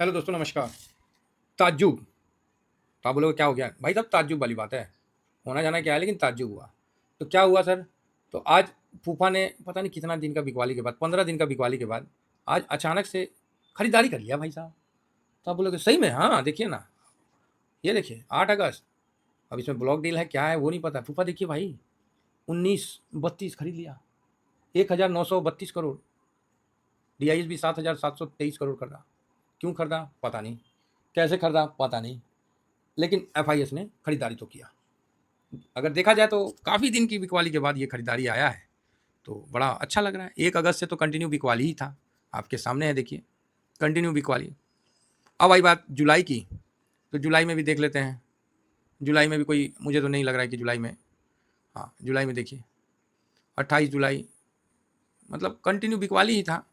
Hello दोस्तों, नमस्कार। ताज्जुब। तो आप बोलोगे क्या हो गया भाई साहब? ताज्जुब वाली बात है, होना जाना क्या है, लेकिन ताज्जुब हुआ। तो क्या हुआ सर? तो आज फूफा ने पता नहीं कितना दिन का बिकवाली के बाद, 15 दिन का बिकवाली के बाद, आज अचानक से खरीदारी कर लिया भाई साहब। तो आप बोलोगे सही में? हाँ, देखिए ना, ये देखिए 8 अगस्त। अब इसमें ब्लॉक डील है क्या है वो नहीं पता। फूफा देखिए भाई, 1932 खरीद लिया, 1932 करोड़। DIS भी 7,723 करोड़ खरीदा। क्यों खरीदा पता नहीं, कैसे खरीदा पता नहीं, लेकिन FIS ने खरीदारी तो किया। अगर देखा जाए तो काफ़ी दिन की बिकवाली के बाद ये खरीदारी आया है, तो बड़ा अच्छा लग रहा है। 1 अगस्त से तो कंटिन्यू बिकवाली ही था, आपके सामने है, देखिए कंटिन्यू बिकवाली। अब आई बात जुलाई की, तो जुलाई में भी देख लेते हैं। जुलाई में भी कोई, मुझे तो नहीं लग रहा है कि जुलाई में, हाँ जुलाई में देखिए 28 जुलाई, मतलब कंटिन्यू बिकवाली ही था,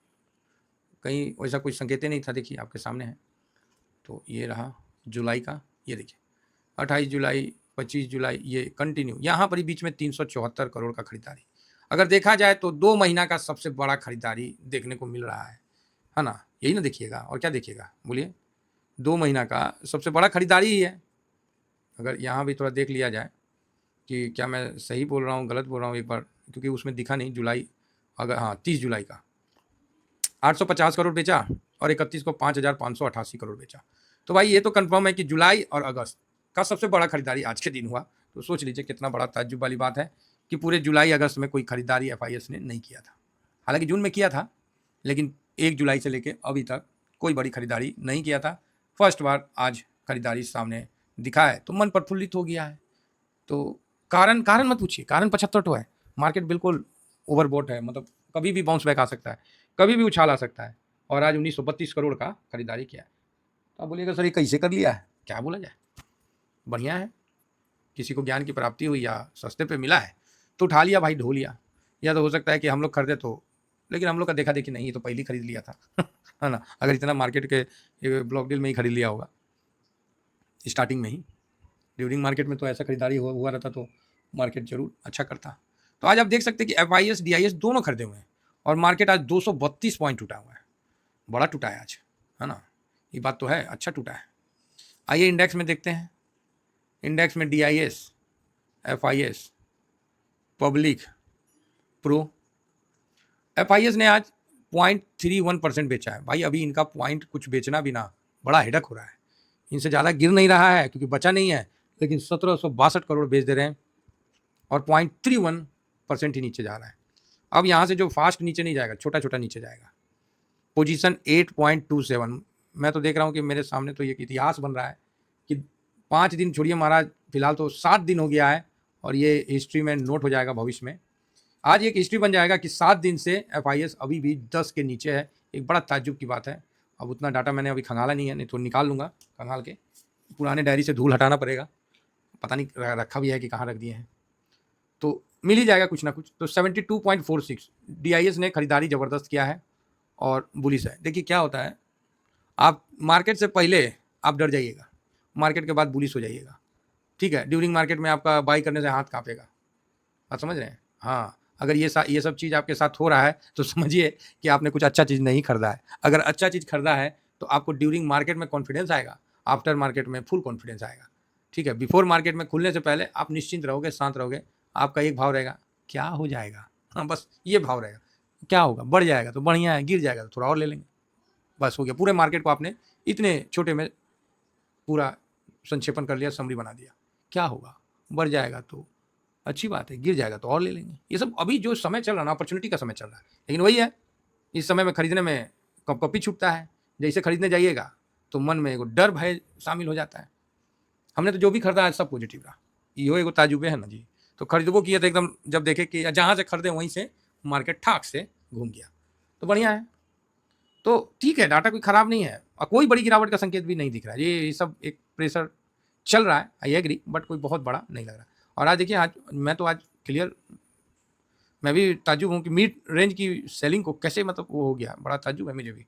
कहीं वैसा कोई संकेत नहीं था। देखिए आपके सामने है, तो ये रहा जुलाई का, ये देखिए 28 जुलाई, 25 जुलाई, ये कंटिन्यू यहाँ पर ही बीच में 374 करोड़ का खरीदारी। अगर देखा जाए तो 2 महीना का सबसे बड़ा खरीदारी देखने को मिल रहा है ना? यही ना देखिएगा, और क्या देखिएगा बोलिए? 2 महीना का सबसे बड़ा खरीदारी ही है। अगर यहाँ भी थोड़ा देख लिया जाए कि क्या मैं सही बोल रहा हूँ गलत बोल रहा हूँ एक बार, क्योंकि उसमें दिखा नहीं जुलाई। अगर हाँ, 30 जुलाई का 850 करोड़ बेचा, और 31 को 5,588 करोड़ बेचा। तो भाई ये तो कंफर्म है कि जुलाई और अगस्त का सबसे बड़ा खरीदारी आज के दिन हुआ। तो सोच लीजिए कितना बड़ा ताज्जुब वाली बात है कि पूरे जुलाई अगस्त में कोई खरीदारी FIS ने नहीं किया था। हालांकि जून में किया था, लेकिन 1 जुलाई से लेकर अभी तक कोई बड़ी खरीदारी नहीं किया था। फर्स्ट बार आज खरीदारी सामने दिखा है, तो मन प्रफुल्लित हो गया है। तो कारण कारण मत पूछिए, कारण 75 तो है। मार्केट बिल्कुल ओवरबोट है, मतलब कभी भी बाउंस बैक आ सकता है, कभी भी उछाल आ सकता है। और आज 1932 करोड़ का खरीदारी किया है। तो आप बोलिएगा सर ये कैसे कर लिया है, क्या बोला जाए? बढ़िया है, किसी को ज्ञान की प्राप्ति हुई या सस्ते पे मिला है तो उठा लिया भाई, ढो लिया। या तो हो सकता है कि हम लोग खरीदे तो, लेकिन हम लोग का देखा देखी नहीं, तो पहले ही खरीद लिया था है ना? अगर इतना मार्केट के ब्लॉक डील में ही खरीद लिया होगा स्टार्टिंग में ही, ड्यूरिंग मार्केट में तो ऐसा खरीदारी हुआ रहता तो मार्केट जरूर अच्छा करता। तो आज आप देख सकते हैं कि FIS DIS दोनों खरीदे हुए हैं, और मार्केट आज 232 पॉइंट टूटा हुआ है। बड़ा टूटा है आज, है ना? ये बात तो है, अच्छा टूटा है। आइए इंडेक्स में देखते हैं। इंडेक्स में DIS, FIS, public, pro. FIS ने आज 0.31% बेचा है भाई। अभी इनका पॉइंट कुछ बेचना भी ना बड़ा हेडक हो रहा है। इनसे ज़्यादा गिर नहीं रहा है क्योंकि बचा नहीं है, लेकिन 1762 करोड़ बेच दे रहे हैं, और 0.31% ही नीचे जा रहा है। अब यहाँ से जो फास्ट नीचे नहीं जाएगा, छोटा छोटा नीचे जाएगा। पोजीशन 8.27। मैं तो देख रहा हूँ कि मेरे सामने तो ये इतिहास बन रहा है कि 5 दिन छोड़िए महाराज, फिलहाल तो 7 दिन हो गया है, और ये हिस्ट्री में नोट हो जाएगा भविष्य में। आज एक हिस्ट्री बन जाएगा कि 7 दिन से FIS अभी भी 10 के नीचे है। एक बड़ा ताज्जुब की बात है। अब उतना डाटा मैंने अभी खंगाला नहीं है, नहीं तो निकाल लूँगा खंगाल के, पुराने डायरी से धूल हटाना पड़ेगा, पता नहीं रखा भी है कि कहाँ रख दिए हैं, तो मिल ही जाएगा कुछ ना कुछ। तो 72.46 DIS ने खरीदारी ज़बरदस्त किया है और बुलिश है। देखिए क्या होता है, आप मार्केट से पहले आप डर जाइएगा, मार्केट के बाद बुलिश हो जाइएगा, ठीक है? ड्यूरिंग मार्केट में आपका बाई करने से हाथ कांपेगा, आप समझ रहे हैं? हाँ, अगर ये सब चीज़ आपके साथ हो रहा है तो समझिए कि आपने कुछ अच्छा चीज़ नहीं खरीदा है। अगर अच्छा चीज़ खरीदा है तो आपको ड्यूरिंग मार्केट में कॉन्फिडेंस आएगा, आफ्टर मार्केट में फुल कॉन्फिडेंस आएगा, ठीक है? बिफोर मार्केट में खुलने से पहले आप निश्चिंत रहोगे, शांत रहोगे। आपका एक भाव रहेगा, क्या हो जाएगा? हाँ, बस ये भाव रहेगा, क्या होगा? बढ़ जाएगा तो बढ़िया है, गिर जाएगा तो थोड़ा और ले लेंगे, बस हो गया। पूरे मार्केट को आपने इतने छोटे में पूरा संक्षेपण कर लिया, समरी बना दिया। क्या होगा? बढ़ जाएगा तो अच्छी बात है, गिर जाएगा तो और ले लेंगे। ये सब अभी जो समय चल रहा है ना, अपॉर्चुनिटी का समय चल रहा है। लेकिन वही है, इस समय में खरीदने में कपकपी छूटता है। जैसे खरीदने जाइएगा तो मन में एगो डर भय शामिल हो जाता है। हमने तो जो भी खरीदा है सब पॉजिटिव रहा, इहो एगो ताजुबे है ना जी। तो खरीदबो किए तो एकदम जब देखे कि जहाँ से खरीदे वहीं से मार्केट ठाक से घूम गया, तो बढ़िया है। तो ठीक है, डाटा कोई खराब नहीं है, और कोई बड़ी गिरावट का संकेत भी नहीं दिख रहा है। ये सब एक प्रेशर चल रहा है, आई एग्री, बट कोई बहुत बड़ा नहीं लग रहा। और आज देखिए, आज मैं तो आज क्लियर, मैं भी ताज्जुब हूँ कि मिड रेंज की सेलिंग को कैसे, मतलब वो हो गया, बड़ा ताज्जुब है मुझे भी।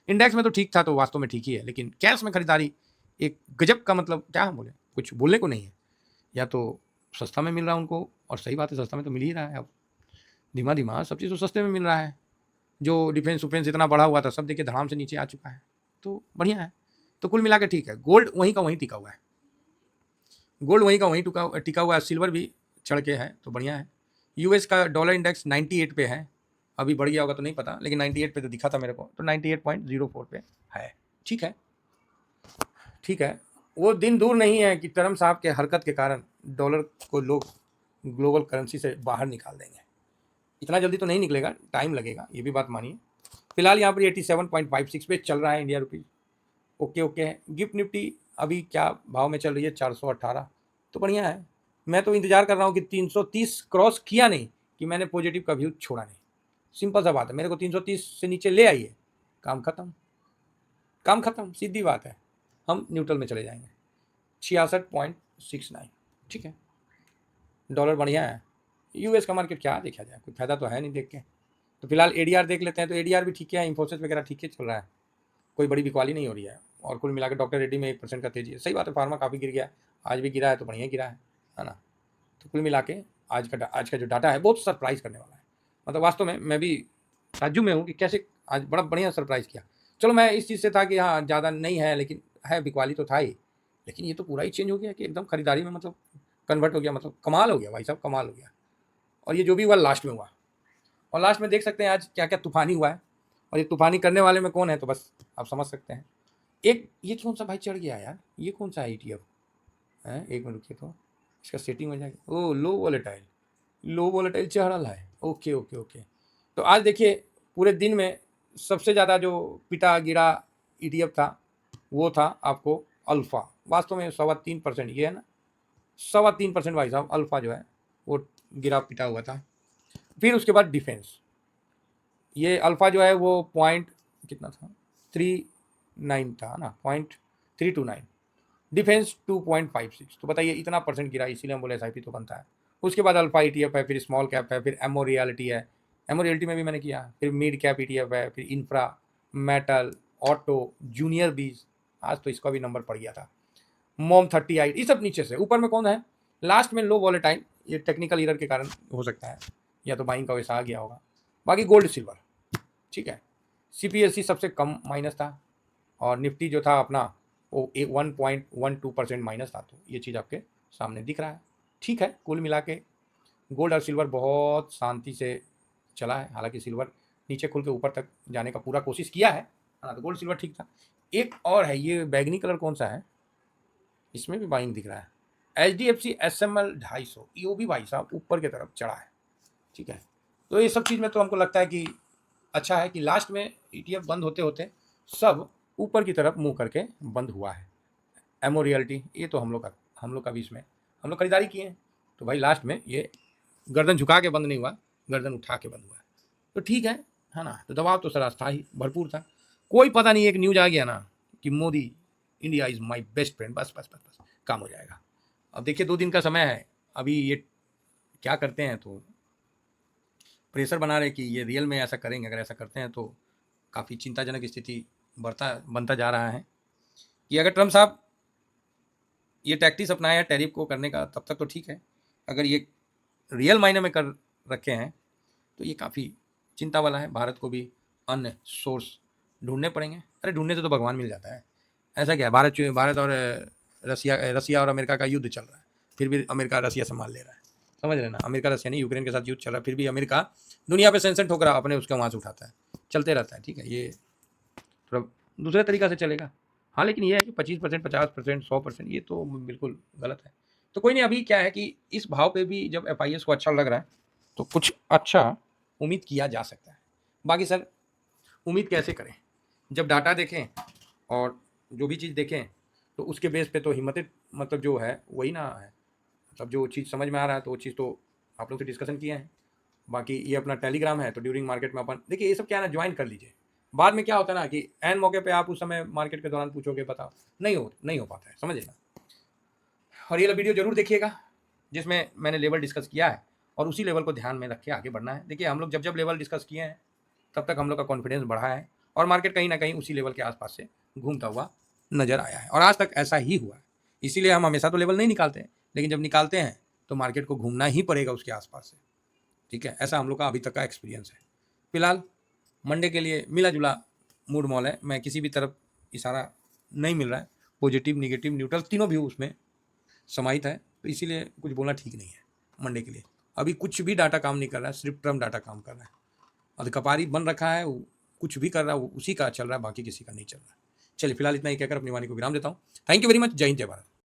इंडेक्स में तो ठीक था, तो वास्तव में ठीक ही है, लेकिन कैश में खरीदारी एक गजब का, मतलब क्या हम बोले, कुछ बोलने को नहीं है। या तो सस्ता में मिल रहा है उनको, और सही बात है, सस्ता में तो मिल ही रहा है। अब धीमा धीमा सब चीज़ तो सस्ते में मिल रहा है। जो डिफेंस उफेंस इतना बढ़ा हुआ था, सब देखिए धड़ाम से नीचे आ चुका है, तो बढ़िया है। तो कुल मिला के ठीक है। गोल्ड वहीं का वहीं टिका हुआ है, गोल्ड वहीं का वहीं टिका हुआ है। सिल्वर भी चढ़ के है तो बढ़िया है। यूएस का डॉलर इंडेक्स 98 पे है, अभी बढ़ गया होगा तो नहीं पता, लेकिन 98 पे तो दिखा था मेरे को, तो 98.04 पे है। ठीक है, ठीक है। वो दिन दूर नहीं है कि ट्रम्प साहब के हरकत के कारण डॉलर को लोग ग्लोबल करेंसी से बाहर निकाल देंगे। इतना जल्दी तो नहीं निकलेगा, टाइम लगेगा, ये भी बात मानिए। फिलहाल यहाँ पर 87.56 पे चल रहा है इंडिया रुपीज़। ओके ओके है। गिफ्ट निफ्टी अभी क्या भाव में चल रही है, 418, तो बढ़िया है। मैं तो इंतजार कर रहा हूँ कि 330 क्रॉस किया नहीं कि मैंने पॉजिटिव का व्यू छोड़ा नहीं। सिंपल सा बात है, मेरे को 330 से नीचे ले आइए, काम खत्म, काम खत्म, सीधी बात है। हम न्यूट्रल में चले जाएंगे। 66.69, ठीक है। डॉलर बढ़िया है। यूएस का मार्केट क्या देखा जाए, कोई फायदा तो है नहीं देख के। तो फिलहाल एडीआर देख लेते हैं, तो एडीआर भी ठीक है, इंफोसिस वगैरह ठीक है चल रहा है, कोई बड़ी बिकवाली नहीं हो रही है। और कुल मिलाकर डॉक्टर रेड्डी में 1% का तेजी है। सही बात है, फार्मा काफ़ी गिर गया, आज भी गिरा है तो बढ़िया गिरा है ना। तो कुल मिला के आज का जो डाटा है बहुत सरप्राइज करने वाला है। मतलब वास्तव में मैं भी ताज्जुब में हूँ कि कैसे आज बड़ा बढ़िया सरप्राइज किया। चलो मैं इस चीज़ से था कि हाँ ज़्यादा नहीं है, लेकिन है, बिकवाली तो था ही, लेकिन ये तो पूरा ही चेंज हो गया कि एकदम खरीदारी में मतलब कन्वर्ट हो गया। मतलब कमाल हो गया भाई साहब, कमाल हो गया। और ये जो भी हुआ लास्ट में हुआ, और लास्ट में देख सकते हैं आज क्या क्या तूफानी हुआ है। और ये तूफानी करने वाले में कौन है तो बस आप समझ सकते हैं। एक ये कौन सा भाई चढ़ गया यार, ये कौन सा ETF है? एक मिनट रुकिए, तो इसका सेटिंग हो जाएगा। ओ लो वोलेटाइल, लो वोलेटाइल चढ़ल है। Okay okay okay. तो आज देखिए पूरे दिन में सबसे ज़्यादा जो पिटा गिरा ETF था वो था आपको अल्फ़ा। वास्तव में 3.25%, ये है ना, 3.25% भाई साहब अल्फ़ा जो है वो गिरा पिटा हुआ था। फिर उसके बाद डिफेंस, ये अल्फ़ा जो है वो पॉइंट कितना था, 39 था ना, 0.329। डिफेंस 2.56। तो बताइए इतना परसेंट गिरा, इसीलिए हम बोले SIP तो बनता है। उसके बाद अल्फा ETF है, फिर स्मॉल कैप है, फिर एमओ रियलिटी है, एमओ रियलिटी में भी मैंने किया, फिर मिड कैप ETF है, फिर इंफ्रा, मेटल, ऑटो, जूनियर बीज, आज तो इसका भी नंबर पड़ गया था, मोम 38। ये सब नीचे से ऊपर में कौन है, लास्ट में लो वॉलेटाइल, ये टेक्निकल एरर के कारण हो सकता है, या तो बाइंग का वैसा आ गया होगा। बाकी गोल्ड सिल्वर ठीक है। CPSE सबसे कम माइनस था, और निफ्टी जो था अपना वो 1.12% माइनस था। तो ये चीज़ आपके सामने दिख रहा है। ठीक है, कुल मिला के गोल्ड और सिल्वर बहुत शांति से चला है। हालांकि सिल्वर नीचे खुल के ऊपर तक जाने का पूरा कोशिश किया है ना, तो गोल्ड सिल्वर ठीक था। एक और है, ये बैगनी कलर कौन सा है, इसमें भी बाइंग दिख रहा है, HDFC SML 250, ये भी भाई साहब ऊपर की तरफ चढ़ा है। ठीक है, तो ये सब चीज़ में तो हमको लगता है कि अच्छा है कि लास्ट में ETF बंद होते होते सब ऊपर की तरफ मुंह करके बंद हुआ है। एमओ रियलिटी ये तो हम लोग का भी इसमें हम लोग खरीदारी किए हैं, तो भाई लास्ट में ये गर्दन झुका के बंद नहीं हुआ, गर्दन उठा के बंद हुआ है। तो ठीक है ना। तो दबाव तो सर था ही, भरपूर था। कोई पता नहीं, एक न्यूज आ गया ना कि Modi India is my best friend, बस बस बस बस काम हो जाएगा। अब देखिए 2 दिन का समय है, अभी ये क्या करते हैं, तो प्रेशर बना रहे कि ये रियल में ऐसा करेंगे। अगर ऐसा करते हैं तो काफ़ी चिंताजनक स्थिति बनता जा रहा है कि अगर ट्रम्प साहब ये टैक्टिस अपनाया है टैरिफ को करने का, तब तक तो ठीक है। अगर ये रियल मायने में कर रखे हैं तो ये काफ़ी चिंता वाला है। भारत को भी अन्य सोर्स ढूंढने पड़ेंगे। अरे ढूंढने से तो भगवान मिल जाता है। ऐसा क्या है, भारत और रसिया और अमेरिका का युद्ध चल रहा है, फिर भी अमेरिका रसिया संभाल ले रहा है। समझ रहे ना, अमेरिका रसिया नहीं, यूक्रेन के साथ युद्ध चल रहा है, फिर भी अमेरिका दुनिया पे सेंसन ठोकरा अपने उसके वहाँ से उठाता है, चलते रहता है। ठीक है, ये थोड़ा दूसरे तरीका से चलेगा। हाँ, लेकिन ये है कि 25%, 50%, 100%, ये तो बिल्कुल गलत है। तो कोई नहीं, अभी क्या है कि इस भाव पे भी जब FIS को अच्छा लग रहा है तो कुछ अच्छा उम्मीद किया जा सकता है। बाकी सर उम्मीद कैसे करें, जब डाटा देखें और जो भी चीज़ देखें तो उसके बेस पे तो हिम्मत मतलब जो है वही ना है। मतलब जो चीज़ समझ में आ रहा है तो वो चीज़ तो आप लोग से डिस्कशन किए हैं। बाकी ये अपना टेलीग्राम है, तो ड्यूरिंग मार्केट में अपन देखिए ये सब क्या है ना, ज्वाइन कर लीजिए। बाद में क्या होता है ना कि एन मौके पे आप उस समय मार्केट के दौरान पूछोगे बताओ, नहीं हो पाता है, समझिए ना। और ये वीडियो जरूर देखिएगा जिसमें मैंने लेवल डिस्कस किया है, और उसी लेवल को ध्यान में रख के आगे बढ़ना है। देखिए हम लोग जब लेवल डिस्कस किए हैं तब तक हम लोग का कॉन्फिडेंस बढ़ा है, और मार्केट कहीं ना कहीं उसी लेवल के आसपास से घूमता हुआ नजर आया है, और आज तक ऐसा ही हुआ है। इसीलिए हम हमेशा तो लेवल नहीं निकालते, लेकिन जब निकालते हैं तो मार्केट को घूमना ही पड़ेगा उसके आसपास से। ठीक है, ऐसा हम लोग का अभी तक का एक्सपीरियंस है। फिलहाल मंडे के लिए मिला जुला मूड मॉल है, मैं किसी भी तरफ इशारा नहीं मिल रहा है, पॉजिटिव, नेगेटिव, न्यूट्रल तीनों व्यू उसमें समाहित है, तो इसीलिए कुछ बोलना ठीक नहीं है मंडे के लिए। अभी कुछ भी डाटा काम नहीं कर रहा है, सिर्फ ट्रम्प डाटा काम कर रहा है। और कपारी बन रखा है, वो कुछ भी कर रहा है, वो उसी का चल रहा है, बाकी किसी का नहीं चल रहा है। चलिए फिलहाल इतना ही कहकर अपनी वाणी को विराम देता हूँ। Thank you very much. जय हिंद, जय भारत।